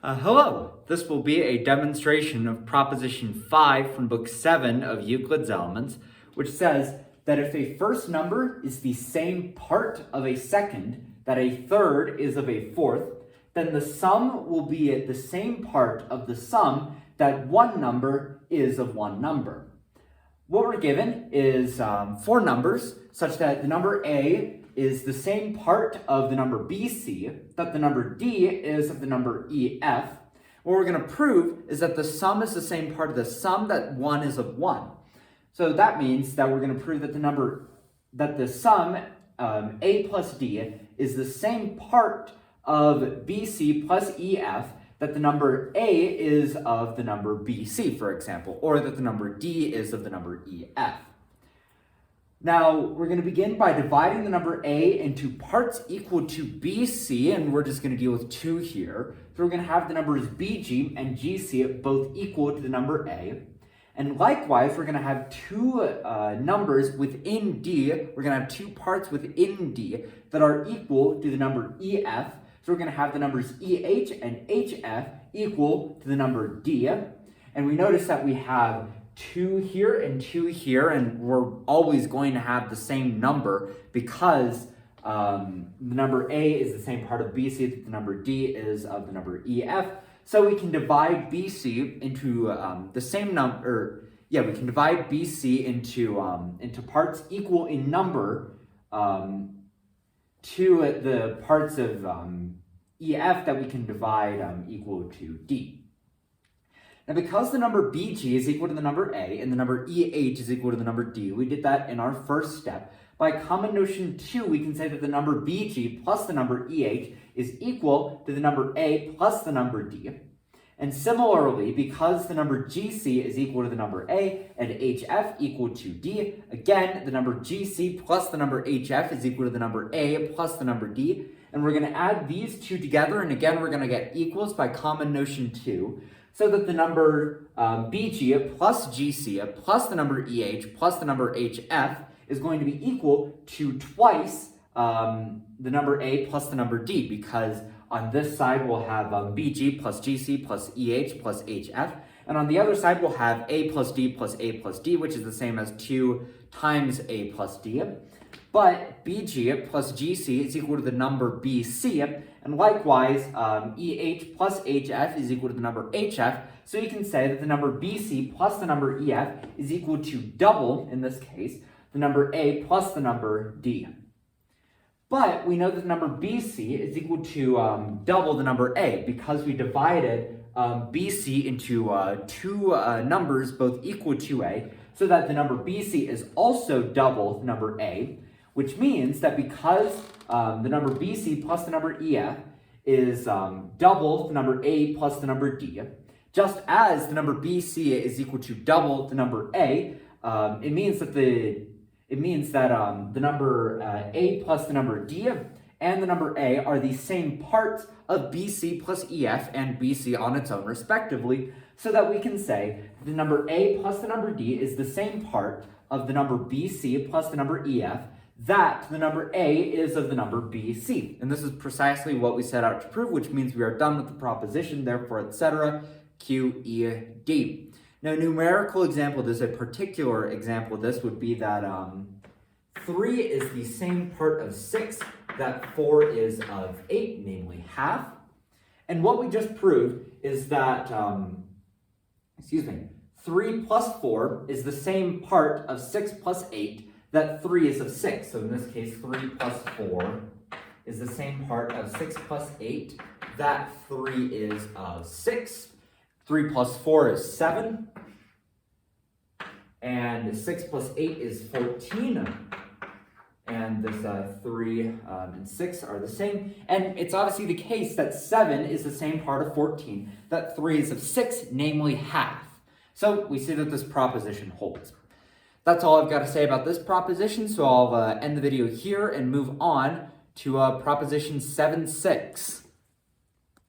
Hello, this will be a demonstration of Proposition 5 from Book 7 of Euclid's Elements, which says that if a first number is the same part of a second that a third is of a fourth, then the sum will be the same part of the sum that one number is of one number. What we're given is four numbers, such that the number A is the same part of the number BC, that the number D is of the number EF. What we're going to prove is that the sum is the same part of the sum that 1 is of 1. So that means that we're going to prove that the sum A plus D is the same part of BC plus EF, that the number A is of the number BC, for example, or that the number D is of the number EF. Now, we're going to begin by dividing the number A into parts equal to BC, and we're just going to deal with 2 here. So we're going to have the numbers BG and GC both equal to the number A. And likewise, we're going to have two numbers within D. We're going to have two parts within D that are equal to the number EF. So we're going to have the numbers EH and HF equal to the number D. And we notice that we have 2 here and 2 here, and we're always going to have the same number because the number A is the same part of BC that the number D is of the number EF. So we can divide BC into the same number. We can divide BC into parts equal in number to the parts of EF that we can divide equal to D. Now, because the number BG is equal to the number A and the number EH is equal to the number D, we did that in our first step. By common notion 2, we can say that the number BG plus the number EH is equal to the number A plus the number D. And similarly, because the number GC is equal to the number A and HF equal to D, again, the number GC plus the number HF is equal to the number A plus the number D. And we're going to add these two together, and again, we're going to get equals by common notion 2. So that the number BG plus GC plus the number EH plus the number HF is going to be equal to twice the number A plus the number D, because on this side we'll have BG plus GC plus EH plus HF, and on the other side we'll have A plus D plus A plus D, which is the same as 2 times A plus D. But BG plus GC is equal to the number BC, and likewise, EH plus HF is equal to the number HF, so you can say that the number BC plus the number EF is equal to double, in this case, the number A plus the number D. But we know that the number BC is equal to double the number A, because we divided BC into two numbers both equal to A, so that the number BC is also double the number A, which means that because the number BC plus the number EF is double the number A plus the number D, just as the number BC is equal to double the number A, it means that the number A plus the number D and the number A are the same parts of BC plus EF and BC on its own respectively, so that we can say the number A plus the number D is the same part of the number BC plus the number EF, that the number A is of the number BC. And this is precisely what we set out to prove, which means we are done with the proposition, therefore, etc., QED. Now, numerical example, there's a particular example of this would be that 3 is the same part of 6 that 4 is of 8, namely half. And what we just proved is that, 3 plus 4 is the same part of 6 plus 8, that 3 is of 6. So in this case, 3 plus 4 is the same part of 6 plus 8, that 3 is of 6. 3 plus 4 is 7. And 6 plus 8 is 14. And this 3 and 6 are the same. And it's obviously the case that 7 is the same part of 14, that 3 is of 6, namely half. So we see that this proposition holds. That's all I've got to say about this proposition, so I'll end the video here and move on to proposition 7.6.